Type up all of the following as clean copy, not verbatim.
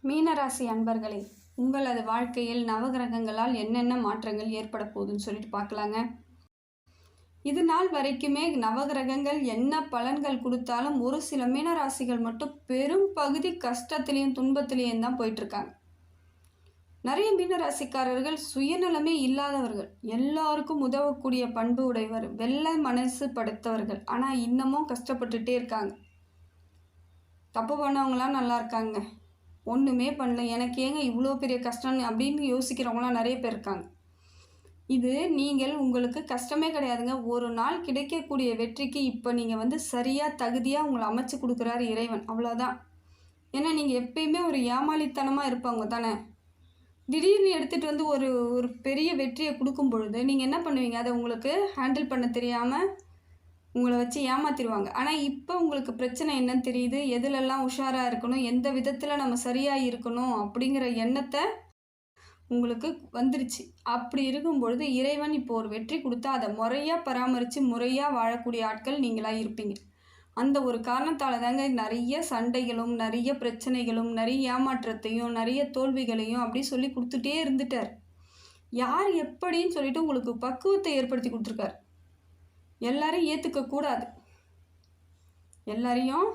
மீனராசி அன்பர்களே, உங்களது வாழ்க்கையில் நவகிரகங்களால் என்னென்ன மாற்றங்கள் ஏற்பட போகுதுன்னு சொல்லிட்டு பார்க்கலாங்க. இது நாள் வரைக்குமே நவகிரகங்கள் என்ன பலன்கள் கொடுத்தாலும் ஒரு சில மீனராசிகள் மட்டும் பெரும் பகுதி கஷ்டத்திலையும் துன்பத்திலையும் தான் போயிட்டுருக்காங்க. நிறைய மீனராசிக்காரர்கள் சுயநலமே இல்லாதவர்கள், எல்லாருக்கும் உதவக்கூடிய பண்பு உடையவர், வெள்ளை மனசு படைத்தவர்கள். ஆனால் இன்னமும் கஷ்டப்பட்டுட்டே இருக்காங்க. தப்பு பண்ணவங்களாம் நல்லா இருக்காங்க, ஒன்றுமே பண்ணல, எனக்கு ஏங்க இவ்வளோ பெரிய கஷ்டம் அப்படின்னு யோசிக்கிறவங்களாம் நிறைய பேர் இருக்காங்க. இது நீங்கள் உங்களுக்கு கஷ்டமே கிடையாதுங்க. ஒரு நாள் கிடைக்கக்கூடிய வெற்றிக்கு இப்போ நீங்கள் சரியாக தகுதியாக உங்களை அமைச்சு கொடுக்குறாரு இறைவன், அவ்வளோதான். ஏன்னா நீங்கள் எப்பயுமே ஒரு ஏமாளித்தனமாக இருப்பவங்க தானே. திடீர்னு எடுத்துகிட்டு ஒரு ஒரு பெரிய வெற்றியை கொடுக்கும் பொழுது நீங்கள் என்ன பண்ணுவீங்க? அதை உங்களுக்கு ஹேண்டில் பண்ண தெரியாமல் உங்களை வச்சு ஏமாத்திடுவாங்க. ஆனால் இப்போ உங்களுக்கு பிரச்சனை என்னன்னு தெரியுது, எதுலெல்லாம் உஷாராக இருக்கணும், எந்த விதத்தில் நம்ம சரியாக இருக்கணும் அப்படிங்கிற எண்ணத்தை உங்களுக்கு வந்துருச்சு. அப்படி இருக்கும் பொழுது இறைவன் இப்போ ஒரு வெற்றி கொடுத்தா அதை முறையாக பராமரித்து முறையாக வாழக்கூடிய ஆட்கள் நீங்களாக இருப்பீங்க. அந்த ஒரு காரணத்தால் தாங்க நிறைய சண்டைகளும் நிறைய பிரச்சனைகளும் நிறைய ஏமாற்றத்தையும் நிறைய தோல்விகளையும் அப்படி சொல்லி கொடுத்துட்டே இருந்துட்டார். யார் எப்படின்னு சொல்லிட்டு உங்களுக்கு பக்குவத்தை ஏற்படுத்தி கொடுத்துருக்காரு. எல்லாரையும் ஏற்றுக்கக்கூடாது, எல்லாரையும்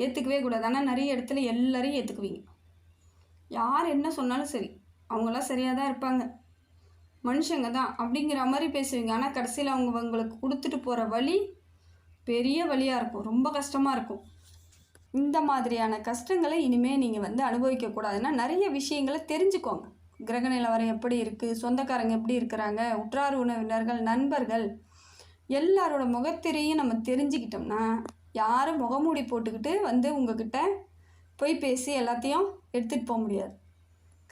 ஏற்றுக்கவே கூடாது. ஆனால் நிறைய இடத்துல எல்லாரையும் ஏற்றுக்குவீங்க. யார் என்ன சொன்னாலும் சரி, அவங்களாம் சரியாக தான் இருப்பாங்க, மனுஷங்க தான் அப்படிங்கிற மாதிரி பேசுவீங்க. ஆனால் கடைசியில் அவங்க உங்களுக்கு கொடுத்துட்டு போகிற வழி பெரிய வழியாக இருக்கும், ரொம்ப கஷ்டமாக இருக்கும். இந்த மாதிரியான கஷ்டங்களை இனிமேல் நீங்கள் அனுபவிக்கக்கூடாதுன்னா நிறைய விஷயங்களை தெரிஞ்சுக்கோங்க. கிரக நிலவரம் எப்படி இருக்குது, சொந்தக்காரங்க எப்படி இருக்கிறாங்க, உற்றார் உறவினர்கள், நண்பர்கள் எல்லாரோட முகத்திரையும் நம்ம தெரிஞ்சுக்கிட்டோம்னா யாரும் முகமூடி போட்டுக்கிட்டு உங்ககிட்ட போய் பேசி எல்லாத்தையும் எடுத்துகிட்டு போக முடியாது.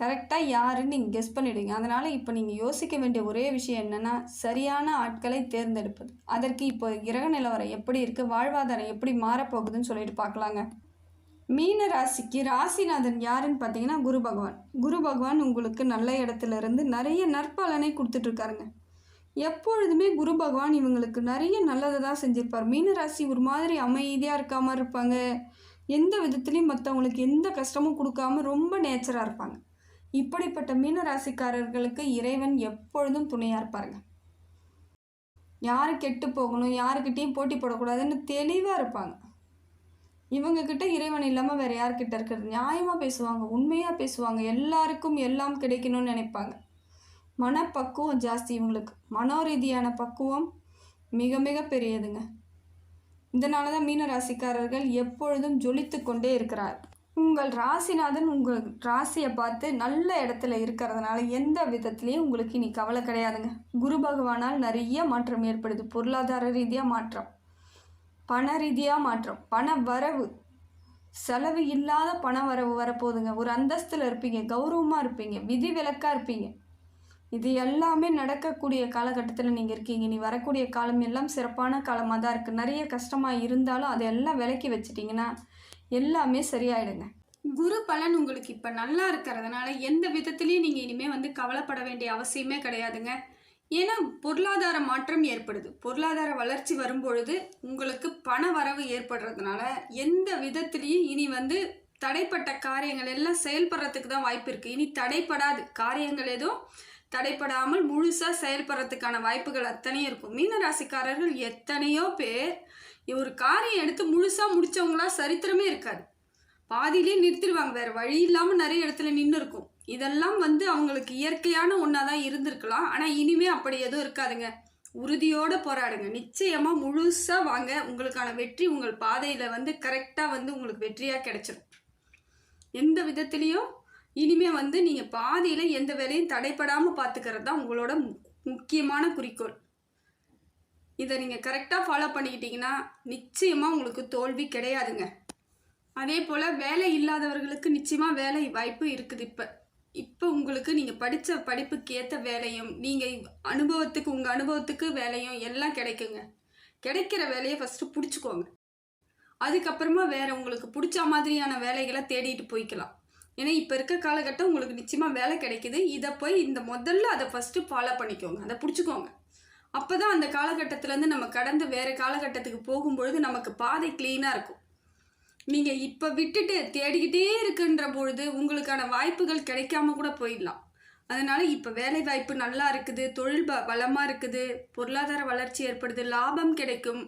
கரெக்டாக யாருன்னு நீங்கள் கெஸ் பண்ணிவிடுங்க. அதனால் இப்போ நீங்கள் யோசிக்க வேண்டிய ஒரே விஷயம் என்னென்னா, சரியான ஆட்களை தேர்ந்தெடுப்பது. அதற்கு இப்போ கிரக நிலவரம் எப்படி இருக்குது, வாழ்வாதாரம் எப்படி மாறப்போகுதுன்னு சொல்லிட்டு பார்க்கலாங்க. மீன ராசிக்கு ராசிநாதன் யாருன்னு பார்த்தீங்கன்னா குரு பகவான். குரு பகவான் உங்களுக்கு நல்ல இடத்துல இருந்து நிறைய நற்பலனை கொடுத்துட்ருக்காருங்க. எப்பொழுதுமே குரு பகவான் இவங்களுக்கு நிறைய நல்லதை தான் செஞ்சுருப்பார். மீனராசி ஒரு மாதிரி அமைதியாக இருக்காமல் இருப்பாங்க, எந்த விதத்துலேயும் மற்றவங்களுக்கு எந்த கஷ்டமும் கொடுக்காம ரொம்ப நேச்சராக இருப்பாங்க. இப்படிப்பட்ட மீனராசிக்காரர்களுக்கு இறைவன் எப்பொழுதும் துணையாக இருப்பாருங்க. யார் கெட்டு போகணும், யாருக்கிட்டேயும் போட்டி போடக்கூடாதுன்னு தெளிவாக இருப்பாங்க. இவங்கக்கிட்ட இறைவன் இல்லாமல் வேறு யார்கிட்ட இருக்கிறது? நியாயமாக பேசுவாங்க, உண்மையாக பேசுவாங்க, எல்லாருக்கும் எல்லாம் கிடைக்கணும்னு நினைப்பாங்க. மனப்பக்குவம் ஜாஸ்தி இவங்களுக்கு, மனோரீதியான பக்குவம் மிக மிக பெரியதுங்க. இதனால தான் மீனராசிக்காரர்கள் எப்பொழுதும் ஜொலித்து கொண்டே இருக்கிறார். உங்கள் ராசிநாதன் உங்கள் ராசியை பார்த்து நல்ல இடத்துல இருக்கிறதுனால எந்த விதத்துலேயும் உங்களுக்கு இனி கவலை கிடையாதுங்க. குரு பகவானால் நிறைய மாற்றம் ஏற்படுது. பொருளாதார ரீதியாக மாற்றம், பண ரீதியாக மாற்றம், பண வரவு, செலவு இல்லாத பண வரவு வரப்போகுதுங்க. ஒரு அந்தஸ்தில் இருப்பீங்க, கௌரவமாக இருப்பீங்க, விதி விலக்காக இருப்பீங்க. இது எல்லாமே நடக்கக்கூடிய காலகட்டத்தில் நீங்கள் இருக்கீங்க. நீ வரக்கூடிய காலம் எல்லாம் சிறப்பான காலமாக தான் இருக்குது. நிறைய கஷ்டமாக இருந்தாலும் அதையெல்லாம் விலக்கி வச்சிட்டிங்கன்னா எல்லாமே சரியாயிடுங்க. குரு பலன் உங்களுக்கு இப்போ நல்லா இருக்கிறதுனால எந்த விதத்துலேயும் நீங்கள் இனிமேல் கவலைப்பட வேண்டிய அவசியமே கிடையாதுங்க. ஏன்னா பொருளாதார மாற்றம் ஏற்படுது. பொருளாதார வளர்ச்சி வரும்பொழுது உங்களுக்கு பண வரவு ஏற்படுறதுனால எந்த விதத்துலேயும் இனி தடைப்பட்ட காரியங்கள் எல்லாம் செயல்படுறதுக்கு தான் வாய்ப்பு இருக்குது. இனி தடைப்படாது காரியங்கள் எதுவும் தடைப்படாமல் முழுசாக செயல்படுறதுக்கான வாய்ப்புகள் அத்தனையும் இருக்கும். மீனராசிக்காரர்கள் எத்தனையோ பேர் ஒரு காரியம் எடுத்து முழுசாக முடித்தவங்களா சரித்திரமே இருக்காது, பாதியிலே நிறுத்திடுவாங்க. வேறு வழி இல்லாமல் நிறைய இடத்துல நின்று இருக்கும். இதெல்லாம் அவங்களுக்கு இயற்கையான ஒன்றா தான் இருந்திருக்கலாம். ஆனால் இனிமே அப்படி எதுவும் இருக்காதுங்க. உறுதியோடு போராடுங்க, நிச்சயமாக முழுசாக வாங்க. உங்களுக்கான வெற்றி உங்கள் பாதையில் கரெக்டாக உங்களுக்கு வெற்றியாக கிடைச்சிடும். எந்த விதத்துலேயும் இனிமே நீங்கள் பாதியில் எந்த வேலையும் தடைப்படாமல் பார்த்துக்கிறது தான் உங்களோட முக்கியமான குறிக்கோள். இதை நீங்கள் கரெக்டாக ஃபாலோ பண்ணிக்கிட்டிங்கன்னா நிச்சயமாக உங்களுக்கு தோல்வி கிடையாதுங்க. அதே போல் வேலை இல்லாதவர்களுக்கு நிச்சயமாக வேலை வாய்ப்பு இருக்குது. இப்போ உங்களுக்கு நீங்கள் படித்த படிப்புக்கு ஏற்ற வேலையும் நீங்கள் உங்கள் அனுபவத்துக்கு வேலையும் எல்லாம் கிடைக்குங்க. கிடைக்கிற வேலையை ஃபஸ்ட்டு பிடிச்சிக்கோங்க. அதுக்கப்புறமா வேறு உங்களுக்கு பிடிச்ச மாதிரியான வேலைகளை தேடிட்டு போய்க்கலாம். ஏன்னா இப்போ இருக்க காலகட்டம் உங்களுக்கு நிச்சயமாக வேலை கிடைக்குது. இதை போய் முதல்ல அதை ஃபஸ்ட்டு ஃபாலோ பண்ணிக்கோங்க, அதை பிடிச்சிக்கோங்க. அப்போ தான் அந்த காலகட்டத்திலேருந்து நம்ம கடந்து வேறு காலகட்டத்துக்கு போகும்பொழுது நமக்கு பாதை க்ளீனாக இருக்கும். நீங்கள் இப்போ விட்டுட்டு தேடிக்கிட்டே இருக்குன்ற பொழுது உங்களுக்கான வாய்ப்புகள் கிடைக்காம கூட போயிடலாம். அதனால் இப்போ வேலை வாய்ப்பு நல்லா இருக்குது, தொழில் பலமாக இருக்குது, பொருளாதார வளர்ச்சி ஏற்படுது, லாபம் கிடைக்கும்.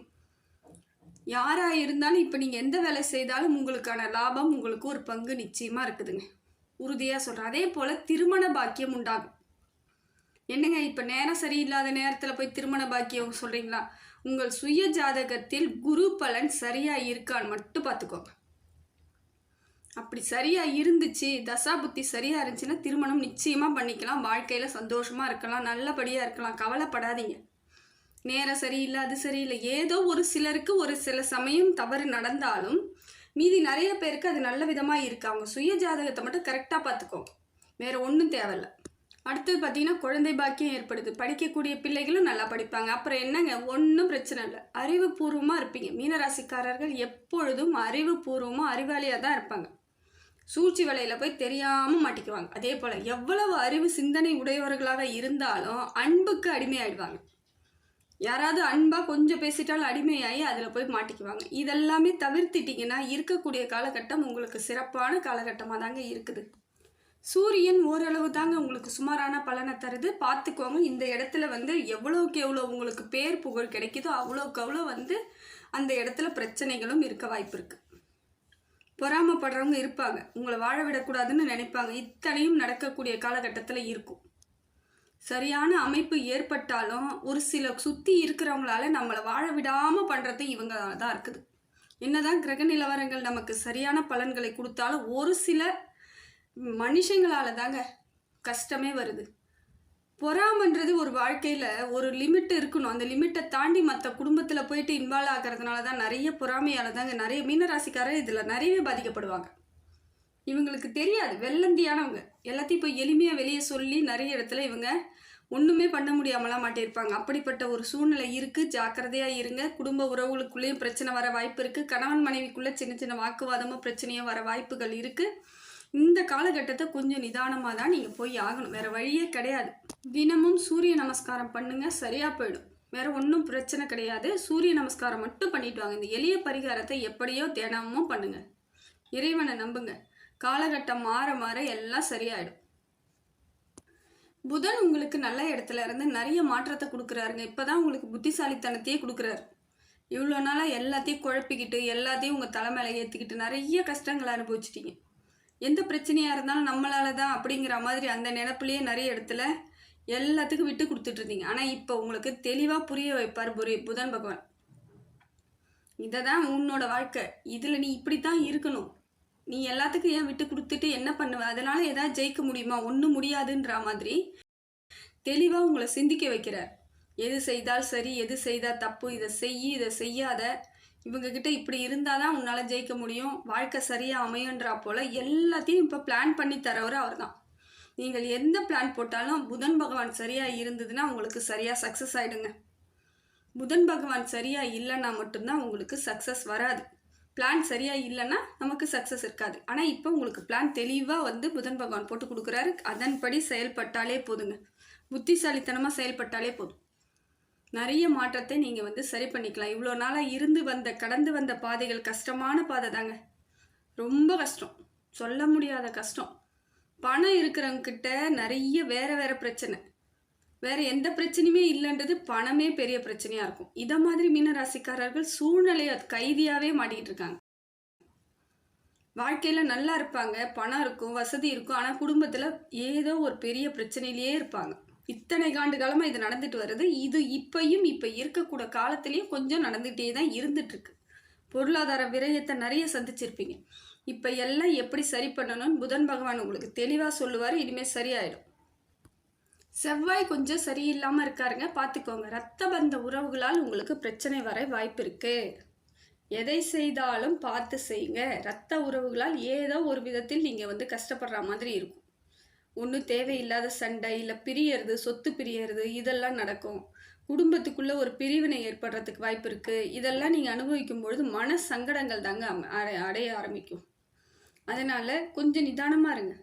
யாராக இருந்தாலும் இப்போ நீங்கள் எந்த வேலை செய்தாலும் உங்களுக்கான லாபம் உங்களுக்கு ஒரு பங்கு நிச்சயமாக இருக்குதுங்க. உறுதியாக சொல்கிறேன். அதே போல் திருமண பாக்கியம் உண்டாகும். என்னங்க இப்போ நேரம் சரியில்லாத நேரத்தில் போய் திருமண பாக்கியம் சொல்கிறீங்களா? உங்கள் சுய ஜாதகத்தில் குரு பலன் சரியாக இருக்கான்னு மட்டும் பார்த்துக்கோங்க. அப்படி சரியாக இருந்துச்சு, தசா புத்தி சரியாக இருந்துச்சுன்னா திருமணம் நிச்சயமாக பண்ணிக்கலாம். வாழ்க்கையில் சந்தோஷமாக இருக்கலாம், நல்லபடியாக இருக்கலாம். கவலைப்படாதீங்க. நேரம் சரியில்லை, அது சரியில்லை, ஏதோ ஒரு சிலருக்கு ஒரு சில சமயம் தவறு நடந்தாலும் மீதி நிறைய பேருக்கு அது நல்ல விதமாக இருக்குது. அவங்க சுய ஜாதகத்தை மட்டும் கரெக்டாக பார்த்துக்கோங்க. வேறு ஒன்றும் தேவையில்லை. அடுத்தது பார்த்தீங்கன்னா குழந்தை பாக்கியம் ஏற்படுது. படிக்கக்கூடிய பிள்ளைகளும் நல்லா படிப்பாங்க. அப்புறம் என்னங்க, ஒன்றும் பிரச்சனை இல்லை, அறிவுபூர்வமாக இருப்பீங்க. மீனராசிக்காரர்கள் எப்பொழுதும் அறிவுபூர்வமாக அறிவாளியாக தான் இருப்பாங்க. சூழ்ச்சி வலையில் போய் தெரியாமல் மாட்டிக்குவாங்க. அதே போல் எவ்வளவு அறிவு சிந்தனை உடையவர்களாக இருந்தாலும் அன்புக்கு அடிமையாயிடுவாங்க. யாராவது அன்பாக கொஞ்சம் பேசிட்டாலும் அடிமையாகி அதில் போய் மாட்டிக்குவாங்க. இதெல்லாமே தவிர்த்திட்டிங்கன்னா இருக்கக்கூடிய காலகட்டம் உங்களுக்கு சிறப்பான காலகட்டமாக தாங்க இருக்குது. சூரியன் ஓரளவு தாங்க உங்களுக்கு சுமாரான பலனை தருது. பார்த்துக்கோங்க. இந்த இடத்துல எவ்வளோக்கு எவ்வளோ உங்களுக்கு பேர் புகழ் கிடைக்குதோ அவ்வளோக்கு அவ்வளோ அந்த இடத்துல பிரச்சனைகளும் இருக்க வாய்ப்பு இருக்குது. பொறாமப்படுறவங்க இருப்பாங்க, உங்களை வாழ விடக்கூடாதுன்னு நினைப்பாங்க. இத்தனையும் நடக்கக்கூடிய காலகட்டத்தில் இருக்கும். சரியான அமைப்பு ஏற்பட்டாலும் ஒரு சில சுற்றி இருக்கிறவங்களால நம்மளை வாழ விடாமல் பண்ணுறது இவங்க தான் இருக்குது. என்னதான் கிரக நிலவரங்கள் நமக்கு சரியான பலன்களை கொடுத்தாலும் ஒரு சில மனுஷங்களால தாங்க கஷ்டமே வருது. பொறாமன்றது ஒரு வாழ்க்கையில் ஒரு லிமிட் இருக்கணும். அந்த லிமிட்டை தாண்டி மற்ற குடும்பத்தில் போயிட்டு இன்வால்வ் ஆகிறதுனால தான் நிறைய பொறாமையால் தாங்க நிறைய மீனராசிக்காரர் இதில் நிறையவே பாதிக்கப்படுவாங்க. இவங்களுக்கு தெரியாது, வெள்ளந்தியானவங்க எல்லாத்தையும் இப்போ எளிமையாக வெளியே சொல்லி நிறைய இடத்துல இவங்க ஒன்றுமே பண்ண முடியாமலாம் மாட்டியிருப்பாங்க. அப்படிப்பட்ட ஒரு சூழ்நிலை இருக்குது. ஜாக்கிரதையாக இருங்க. குடும்ப உறவுகளுக்குள்ளேயும் பிரச்சனை வர வாய்ப்பு இருக்குது. கணவன் மனைவிக்குள்ளே சின்ன சின்ன வாக்குவாதமும் பிரச்சனையும் வர வாய்ப்புகள் இருக்குது. இந்த காலகட்டத்தை கொஞ்சம் நிதானமாக தான் நீங்கள் போய் ஆகணும். வேறு வழியே கிடையாது. தினமும் சூரிய நமஸ்காரம் பண்ணுங்கள், சரியாக போயிடும். வேறு ஒன்றும் பிரச்சனை கிடையாது. சூரிய நமஸ்காரம் மட்டும் பண்ணிட்டு வாங்க. இந்த எளிய பரிகாரத்தை எப்படியோ தினமும் பண்ணுங்கள். இறைவனை நம்புங்க. காலகட்டம் மாற மாற எல்லாம் சரியாயிடும். புதன் உங்களுக்கு நல்ல இடத்துல இருந்து நிறைய மாற்றத்தை கொடுக்குறாருங்க. இப்போ தான் உங்களுக்கு புத்திசாலித்தனத்தையே கொடுக்குறாரு. இவ்வளோ நாளாக எல்லாத்தையும் குழப்பிக்கிட்டு எல்லாத்தையும் உங்கள் தலைமையில ஏற்றிக்கிட்டு நிறைய கஷ்டங்களை அனுபவிச்சிட்டிங்க. எந்த பிரச்சனையாக இருந்தாலும் நம்மளால தான் அப்படிங்கிற மாதிரி அந்த நினப்புலேயே நிறைய இடத்துல எல்லாத்துக்கும் விட்டு கொடுத்துட்ருந்தீங்க. ஆனால் இப்போ உங்களுக்கு தெளிவாக புரிய வைப்பார் புதன் பகவான். இதை தான் உன்னோட வாழ்க்கை, இதில் நீ இப்படி தான் இருக்கணும், நீ எல்லாத்துக்கும் ஏன் விட்டு கொடுத்துட்டு என்ன பண்ணுவ, அதனால ஏதாவது ஜெயிக்க முடியுமா, ஒன்றும் முடியாதுன்ற மாதிரி தெளிவாக உங்களை சிந்திக்க வைக்கிறார். எது செய்தால் சரி, எது செய்தால் தப்பு, இதை இதை செய்யாத, இவங்கக்கிட்ட இப்படி இருந்தால் தான் உன்னால் ஜெயிக்க முடியும், வாழ்க்கை சரியாக அமையன்றா போல் எல்லாத்தையும் இப்போ பிளான் பண்ணி தரவர் அவர் தான். நீங்கள் எந்த பிளான் போட்டாலும் புதன் பகவான் சரியாக இருந்ததுன்னா உங்களுக்கு சரியாக சக்ஸஸ் ஆகிடுங்க. புதன் பகவான் சரியாக இல்லைன்னா மட்டும்தான் உங்களுக்கு சக்ஸஸ் வராது. பிளான் சரியாக இல்லைன்னா நமக்கு சக்ஸஸ் இருக்காது. ஆனால் இப்போ உங்களுக்கு பிளான் தெளிவாக புதன் பகவான் போட்டு கொடுக்குறாரு. அதன்படி செயல்பட்டாலே போதுங்க. புத்திசாலித்தனமாக செயல்பட்டாலே போதும். நிறைய மாற்றத்தை நீங்கள் சரி பண்ணிக்கலாம். இவ்வளோ நாளாக கடந்து வந்த பாதைகள் கஷ்டமான பாதை தாங்க. ரொம்ப கஷ்டம், சொல்ல முடியாத கஷ்டம். பணம் இருக்கிறவங்கிட்ட நிறைய வேறு பிரச்சனை, வேறு எந்த பிரச்சனையுமே இல்லைன்றது பணமே பெரிய பிரச்சனையாக இருக்கும். இதை மாதிரி மீனராசிக்காரர்கள் சூழ்நிலையை கைதியாகவே மாட்டிக்கிட்டு இருக்காங்க. வாழ்க்கையில் நல்லா இருப்பாங்க, பணம் இருக்கும், வசதி இருக்கும், ஆனால் குடும்பத்தில் ஏதோ ஒரு பெரிய பிரச்சனையிலேயே இருப்பாங்க. இத்தனை ஆண்டு காலமாக இது நடந்துட்டு வருது. இது இப்போ இருக்கக்கூடிய காலத்துலேயும் கொஞ்சம் நடந்துகிட்டே தான் இருந்துகிட்ருக்கு. பொருளாதார விரயத்தை நிறைய சந்திச்சிருப்பீங்க. இப்போ எல்லாம் எப்படி சரி பண்ணணும்னு புதன் பகவான் உங்களுக்கு தெளிவாக சொல்லுவார். இனிமேல் சரியாயிடும். செவ்வாய் கொஞ்சம் சரியில்லாமல் இருக்காருங்க, பார்த்துக்கோங்க. ரத்த பந்த உறவுகளால் உங்களுக்கு பிரச்சனை வர வாய்ப்பு இருக்குது. எதை செய்தாலும் பார்த்து செய்யுங்க. ரத்த உறவுகளால் ஏதோ ஒரு விதத்தில் நீங்கள் கஷ்டப்படுற மாதிரி இருக்கும். ஒன்றும் தேவையில்லாத சண்டை, இல்லை பிரியறது, சொத்து பிரியறது, இதெல்லாம் நடக்கும். குடும்பத்துக்குள்ளே ஒரு பிரிவினை ஏற்படுறதுக்கு வாய்ப்பு இருக்குது. இதெல்லாம் நீங்கள் அனுபவிக்கும் பொழுது மன சங்கடங்கள் தாங்க அடைய ஆரம்பிக்கும். அதனால் கொஞ்சம் நிதானமாக இருங்க.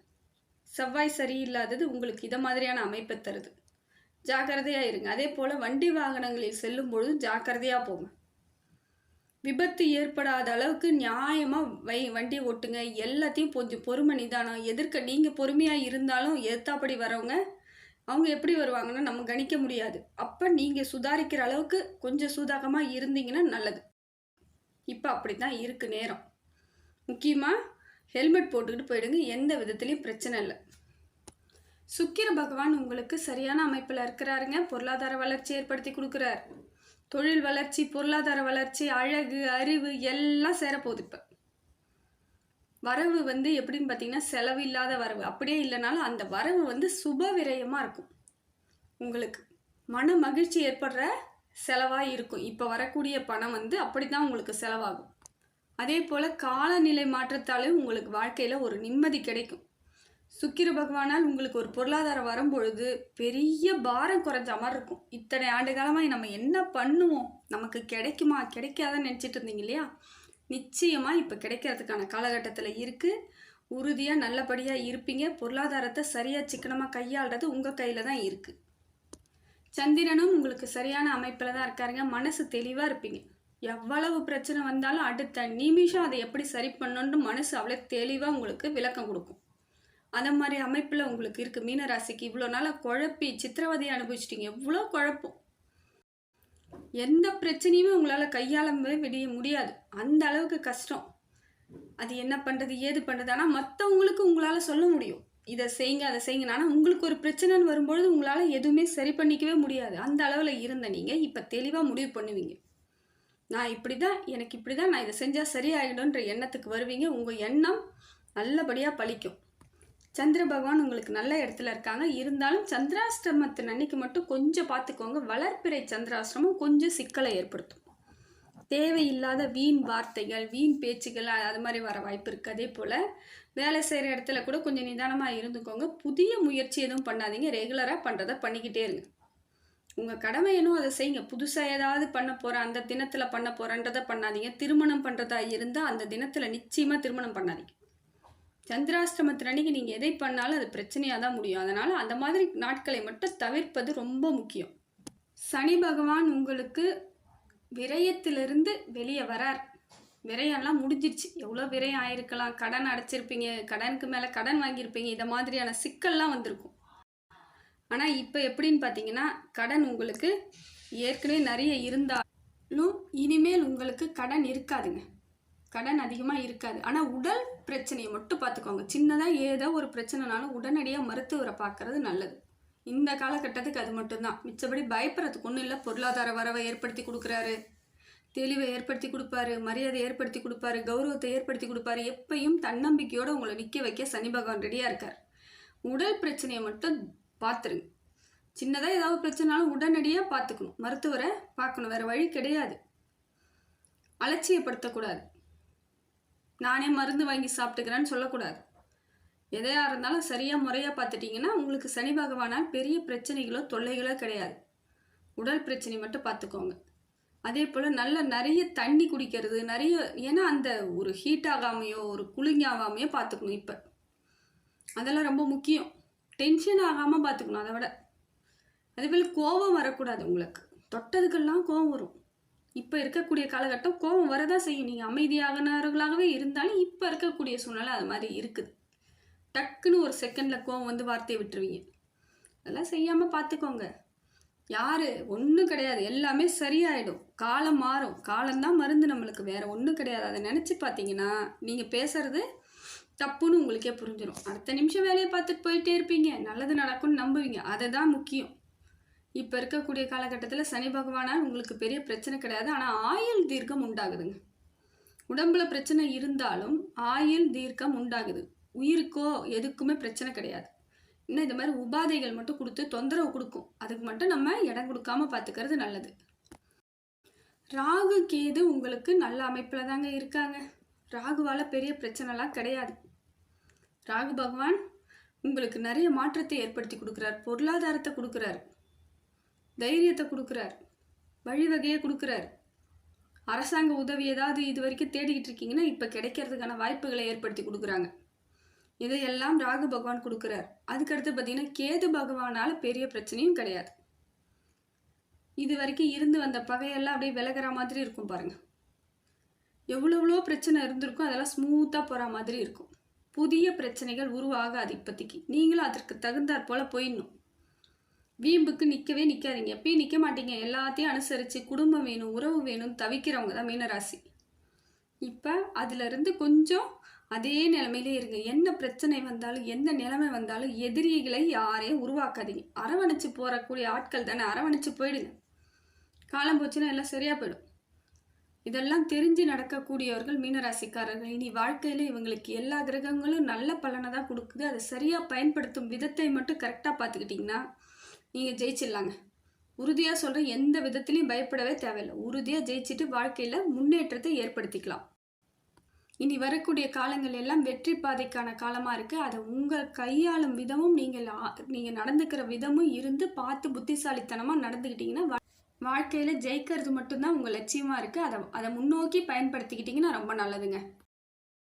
செவ்வாய் சரியில்லாதது உங்களுக்கு இதை மாதிரியான அமைப்பை தருது. ஜாக்கிரதையாக இருங்க. அதே போல் வண்டி வாகனங்களில் செல்லும் பொழுதும் ஜாக்கிரதையாக போங்க. விபத்து ஏற்படாத அளவுக்கு நியாயமாக வண்டியை ஓட்டுங்க. எல்லாத்தையும் கொஞ்சம் பொறுமை நிதானம். எதிர்க்க நீங்கள் பொறுமையாக இருந்தாலும் எதிர்த்தாப்படி வரவங்க அவங்க எப்படி வருவாங்கன்னா நம்ம கணிக்க முடியாது. அப்போ நீங்கள் சுதாரிக்கிற அளவுக்கு கொஞ்சம் சூதாகமாக இருந்தீங்கன்னா நல்லது. இப்போ அப்படி தான் இருக்குது நேரம். முக்கியமாக ஹெல்மெட் போட்டுக்கிட்டு போயிடுங்க. எந்த விதத்துலேயும் பிரச்சனை இல்லை. சுக்கிர பகவான் உங்களுக்கு சரியான அமைப்பில் இருக்கிறாருங்க. பொருளாதார வளர்ச்சி ஏற்படுத்தி கொடுக்குறார். தொழில் வளர்ச்சி, பொருளாதார வளர்ச்சி, அழகு, அறிவு எல்லாம் சேரப்போகுது. இப்போ வரவு எப்படின்னு பார்த்தீங்கன்னா செலவு இல்லாத வரவு. அப்படியே இல்லைனாலும் அந்த வரவு சுப விரயமாக இருக்கும். உங்களுக்கு மன மகிழ்ச்சி ஏற்படுற செலவாக இருக்கும். இப்போ வரக்கூடிய பணம் அப்படி தான் உங்களுக்கு செலவாகும். அதே போல் காலநிலை மாற்றத்தாலும் உங்களுக்கு வாழ்க்கையில் ஒரு நிம்மதி கிடைக்கும். சுக்கிர பகவானால் உங்களுக்கு ஒரு பொருளாதாரம் வரும்பொழுது பெரிய பாரம் குறைஞ்ச மாதிரி இருக்கும். இத்தனை ஆண்டு காலமாக நம்ம என்ன பண்ணுவோம், நமக்கு கிடைக்குமா கிடைக்காதான்னு நினச்சிட்டு இருந்தீங்க இல்லையா, நிச்சயமாக இப்போ கிடைக்கிறதுக்கான காலகட்டத்தில் இருக்குது. உறுதியாக நல்லபடியாக இருப்பீங்க. பொருளாதாரத்தை சரியாக சிக்கனமாக கையாளுறது உங்கள் கையில் தான் இருக்குது. சந்திரனும் உங்களுக்கு சரியான அமைப்பில் தான் இருக்காருங்க. மனசு தெளிவாக இருப்பீங்க. எவ்வளவு பிரச்சனை வந்தாலும் அடுத்த நிமிஷம் அதை எப்படி சரி பண்ணணுன்னு மனசு அவ்வளோ தெளிவாக உங்களுக்கு விளக்கம் கொடுக்கும். அந்த மாதிரி அமைப்பில் உங்களுக்கு இருக்குது. மீனராசிக்கு இவ்வளோ நாளாக குழப்பி சித்திரவதையை அனுபவிச்சிட்டிங்க. எவ்வளோ குழப்பம், எந்த பிரச்சனையுமே உங்களால் கையாளவே முடியாது. அந்த அளவுக்கு கஷ்டம். அது என்ன பண்ணுறது ஏது பண்ணுறது. ஆனால் மற்றவங்களுக்கு உங்களால் சொல்ல முடியும், இதை செய்யுங்க அதை செய்யுங்க. ஆனால் உங்களுக்கு ஒரு பிரச்சனைன்னு வரும்பொழுது உங்களால் எதுவுமே சரி பண்ணிக்கவே முடியாது. அந்த அளவில் இருந்த நீங்கள் இப்போ தெளிவாக முடிவு பண்ணுவீங்க. நான் இப்படி தான், எனக்கு இப்படி தான், நான் இதை செஞ்சால் சரியாயிடும்ன்ற எண்ணத்துக்கு வருவீங்க. உங்கள் எண்ணம் நல்லபடியாக பலிக்கும். சந்திர பகவான் உங்களுக்கு நல்ல இடத்துல இருக்காங்க. இருந்தாலும் சந்திராஷ்டிரமத்தின் அன்னைக்கு மட்டும் கொஞ்சம் பார்த்துக்கோங்க. வளர்ப்பிறை சந்திராஷ்டிரமம் கொஞ்சம் சிக்கலை ஏற்படுத்தும். தேவையில்லாத வீண் வார்த்தைகள், வீண் பேச்சுகள் அது மாதிரி வர வாய்ப்பு இருக்குது. அதே போல் வேலை செய்கிற இடத்துல கூட கொஞ்சம் நிதானமாக இருந்துக்கோங்க. புதிய முயற்சி எதுவும் பண்ணாதீங்க. ரெகுலராக பண்ணுறதை பண்ணிக்கிட்டே இருங்க. உங்கள் கடமை என்னோ அதை செய்யுங்க. புதுசாக ஏதாவது பண்ண போகிறேன், அந்த தினத்தில் பண்ண போகிறேன்றதை பண்ணாதீங்க. திருமணம் பண்ணுறதா இருந்தால் அந்த தினத்தில் நிச்சயமாக திருமணம் பண்ணாதீங்க. சந்திராஷ்டிரமத்தின் அன்னைக்கு நீங்கள் எதை பண்ணாலும் அது பிரச்சனையாக தான் முடியும். அதனால் அந்த மாதிரி நாட்களை மட்டும் தவிர்ப்பது ரொம்ப முக்கியம். சனி பகவான் உங்களுக்கு விரயத்திலிருந்து வெளியே வரார். விரயம்லாம் முடிஞ்சிருச்சு. எவ்வளோ விரயம் ஆயிருக்கலாம், கடன் அடைச்சிருப்பீங்க, கடனுக்கு மேலே கடன் வாங்கியிருப்பீங்க, இந்த மாதிரியான சிக்கல்லாம் வந்திருக்கும். ஆனால் இப்போ எப்படின்னு பார்த்தீங்கன்னா, கடன் உங்களுக்கு ஏற்கனவே நிறைய இருந்தாலும் இனிமேல் உங்களுக்கு கடன் இருக்காதுங்க. கடன் அதிகமாக இருக்காது. ஆனால் உடல் பிரச்சனையை மட்டும் பார்த்துக்கோங்க. சின்னதாக ஏதோ ஒரு பிரச்சனைனாலும் உடனடியாக மருத்துவரை பார்க்கறது நல்லது. இந்த காலகட்டத்துக்கு அது மட்டும்தான். மிச்சபடி பயப்படுறதுக்கு ஒன்றும் இல்லை. பொருளாதார வரவை ஏற்படுத்தி கொடுக்குறாரு, தெளிவை ஏற்படுத்தி கொடுப்பாரு, மரியாதை ஏற்படுத்தி கொடுப்பாரு, கௌரவத்தை ஏற்படுத்தி கொடுப்பாரு. எப்பையும் தன்னம்பிக்கையோடு உங்களை நிற்க வைக்க சனி பகவான் ரெடியாக இருக்கார். உடல் பிரச்சனையை மட்டும் பார்த்துருங்க. சின்னதாக ஏதாவது பிரச்சனைனாலும் உடனடியாக பார்த்துக்கணும். மருத்துவரை பார்க்கணும். வேறு வழி கிடையாது. அலட்சியப்படுத்தக்கூடாது. நானே மருந்து வாங்கி சாப்பிட்டுக்கிறேன்னு சொல்லக்கூடாது. எதையாக இருந்தாலும் சரியாக முறையாக பார்த்துட்டிங்கன்னா உங்களுக்கு சனி பகவானால் பெரிய பிரச்சனைகளோ தொல்லைகளோ கிடையாது. உடல் பிரச்சனை மட்டும் பார்த்துக்கோங்க. அதே போல் நிறைய தண்ணி குடிக்கிறது, நிறைய, ஏன்னா அந்த ஒரு ஹீட் ஆகாமையோ ஒரு கூலிங் ஆகாமையோ பார்த்துக்கணும். இப்போ அதெல்லாம் ரொம்ப முக்கியம். டென்ஷன் ஆகாமல் பார்த்துக்கணும். அதை விட அதேபோல் கோபம் வரக்கூடாது. உங்களுக்கு தொட்டதுக்கெல்லாம் கோபம் வரும். இப்போ இருக்கக்கூடிய காலகட்டம் கோபம் வரதான் செய்யும். நீங்கள் அமைதியாகனவர்களாகவே இருந்தாலும் இப்போ இருக்கக்கூடிய சூழ்நிலை அது மாதிரி இருக்குது. டக்குன்னு ஒரு செகண்டில் கோபம் வார்த்தையை விட்டுருவீங்க. அதெல்லாம் செய்யாமல் பார்த்துக்கோங்க. யார் ஒன்றும் கிடையாது, எல்லாமே சரியாயிடும். காலம் மாறும். காலம்தான் மருந்து நம்மளுக்கு, வேறு ஒன்றும் கிடையாது. அதை நினச்சி பார்த்தீங்கன்னா நீங்கள் பேசுறது தப்புன்னு உங்களுக்கே புரிஞ்சிடும். அடுத்த நிமிஷம் வேலையை பார்த்துட்டு போயிட்டே இருப்பீங்க. நல்லது நடக்கும்னு நம்புவீங்க. அதுதான் முக்கியம். இப்போ இருக்கக்கூடிய காலகட்டத்தில் சனி பகவானால் உங்களுக்கு பெரிய பிரச்சனை கிடையாது. ஆனால் ஆயுள் தீர்க்கம் உண்டாகுதுங்க. உடம்புல பிரச்சனை இருந்தாலும் ஆயுள் தீர்க்கம் உண்டாகுது. உயிருக்கோ எதுக்குமே பிரச்சனை கிடையாது. இன்னும் இந்த மாதிரி உபாதைகள் மட்டும் கொடுத்து தொந்தரவு கொடுக்கும். அதுக்கு மட்டும் நம்ம இடம் கொடுக்காம பார்த்துக்கிறது நல்லது. ராகு கேது உங்களுக்கு நல்ல அமைப்பில் தாங்க இருக்காங்க. ராகுவால் பெரிய பிரச்சனைலாம் கிடையாது. ராகு பகவான் உங்களுக்கு நிறைய மாற்றத்தை ஏற்படுத்தி கொடுக்குறார். பொருளாதாரத்தை கொடுக்குறாரு, தைரியத்தை கொடுக்குறார், வழிவகையை கொடுக்குறார். அரசாங்க உதவி ஏதாவது இது வரைக்கும் தேடிக்கிட்டு இருக்கீங்கன்னா இப்போ கிடைக்கிறதுக்கான வாய்ப்புகளை ஏற்படுத்தி கொடுக்குறாங்க. இதையெல்லாம் ராகு பகவான் கொடுக்குறார். அதுக்கடுத்து பார்த்தீங்கன்னா கேது பகவானால் பெரிய பிரச்சனையும் கிடையாது. இது வரைக்கும் இருந்து வந்த பகையெல்லாம் அப்படியே விலகிற மாதிரி இருக்கும் பாருங்கள். எவ்வளோ பிரச்சனை இருந்திருக்கும் அதெல்லாம் ஸ்மூத்தாக போகிற மாதிரி இருக்கும். புதிய பிரச்சனைகள் உருவாகாது இப்போதைக்கு. நீங்களும் அதற்கு தகுந்தாற் போல் போயிடணும். வீம்புக்கு நிற்கவே நிற்காதீங்க. எப்பயும் நிற்க மாட்டீங்க. எல்லாத்தையும் அனுசரித்து குடும்பம் வேணும், உறவு வேணும்னு தவிக்கிறவங்க தான் மீனராசி. இப்போ அதிலிருந்து கொஞ்சம் அதே நிலைமையிலே இருங்க. என்ன பிரச்சனை வந்தாலும் எந்த நிலைமை வந்தாலும் எதிரிகளை யாரையும் உருவாக்காதீங்க. அரவணைச்சு போகக்கூடிய ஆட்கள் தானே, அரவணைச்சு போயிடுங்க. காலம் போச்சுன்னா எல்லாம் சரியாக போயிடும். இதெல்லாம் தெரிஞ்சு நடக்கக்கூடியவர்கள் மீனராசிக்காரர்கள். இனி வாழ்க்கையில் இவங்களுக்கு எல்லா கிரகங்களும் நல்ல பலனை தான் கொடுக்குது. அதை சரியாக பயன்படுத்தும் விதத்தை மட்டும் கரெக்டாக பார்த்துக்கிட்டிங்கன்னா நீங்கள் ஜெயிச்சிடலாங்க. உறுதியாக சொல்கிறேன், எந்த விதத்துலையும் பயப்படவே தேவையில்லை. உறுதியாக ஜெயிச்சுட்டு வாழ்க்கையில் முன்னேற்றத்தை ஏற்படுத்திக்கலாம். இனி வரக்கூடிய காலங்கள் எல்லாம் வெற்றி பாதைக்கான காலமாக இருக்குது. அதை உங்கள் கையாளும் விதமும் நீங்கள் நடந்துக்கிற விதமும் இருந்து பார்த்து புத்திசாலித்தனமாக நடந்துக்கிட்டிங்கன்னா வாழ்க்கையில் ஜெயிக்கிறது மட்டும்தான் உங்கள் லட்சியமாக இருக்குது. அதை முன்னோக்கி பயன்படுத்திக்கிட்டிங்கன்னா ரொம்ப நல்லதுங்க.